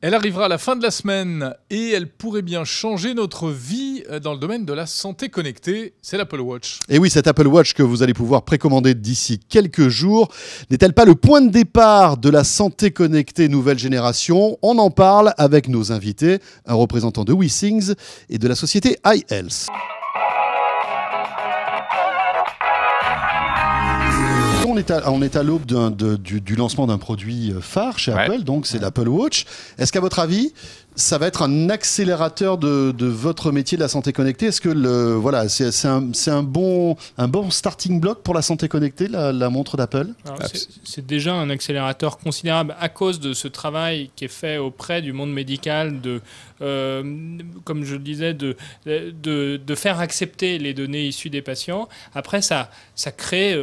Elle arrivera à la fin de la semaine et elle pourrait bien changer notre vie dans le domaine de la santé connectée. C'est l'Apple Watch. Et oui, cette Apple Watch que vous allez pouvoir précommander d'ici quelques jours n'est-elle pas le point de départ de la santé connectée nouvelle génération? On en parle avec nos invités, un représentant de WeThings et de la société iHealth. On est à l'aube du lancement d'un produit phare chez Apple, donc c'est l'Apple Watch. Est-ce qu'à votre avis, ça va être un accélérateur de votre métier de la santé connectée? Est-ce que c'est un bon starting block pour la santé connectée, la montre d'Apple? C'est déjà un accélérateur considérable à cause de ce travail qui est fait auprès du monde médical, comme je le disais, de faire accepter les données issues des patients. Après, ça crée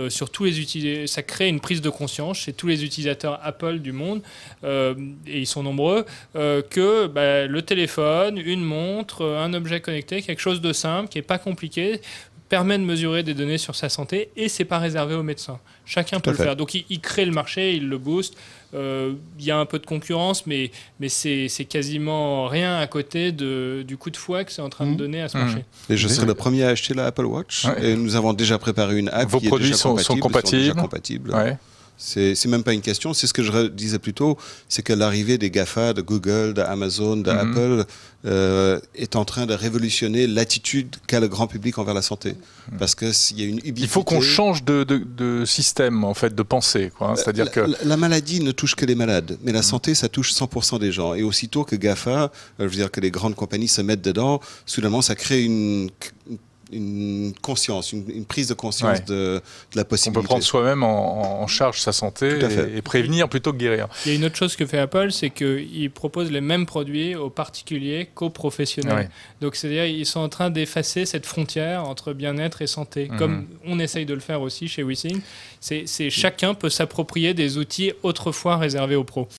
ça crée une prise de conscience chez tous les utilisateurs Apple du monde, et ils sont nombreux, que le téléphone, une montre, un objet connecté, quelque chose de simple, qui n'est pas compliqué, permet de mesurer des données sur sa santé, et c'est pas réservé aux médecins. Chacun peut le faire. Donc il crée le marché, il le booste. Il y a un peu de concurrence, mais c'est quasiment rien à côté du coup de fouet que c'est en train de donner à ce marché. Et je serai le premier à acheter la Apple Watch. Et nous avons déjà préparé une app. Vos produits sont compatibles. C'est même pas une question, c'est ce que je disais plus tôt, c'est que l'arrivée des GAFA, de Google, d'Amazon, d'Apple est en train de révolutionner l'attitude qu'a le grand public envers la santé. Parce qu'il y a une ubiquité. Il faut qu'on change de système, en fait, de pensée, quoi. C'est-à-dire que la maladie ne touche que les malades, mais la santé, ça touche 100% des gens. Et aussitôt que GAFA, je veux dire que les grandes compagnies se mettent dedans, soudainement, ça crée une conscience, une prise de conscience de la possibilité. On peut prendre soi-même en charge sa santé et prévenir plutôt que guérir. Il y a une autre chose que fait Apple, c'est qu'ils proposent les mêmes produits aux particuliers qu'aux professionnels. Donc c'est-à-dire ils sont en train d'effacer cette frontière entre bien-être et santé, comme on essaye de le faire aussi chez WeThings. Chacun peut s'approprier des outils autrefois réservés aux pros.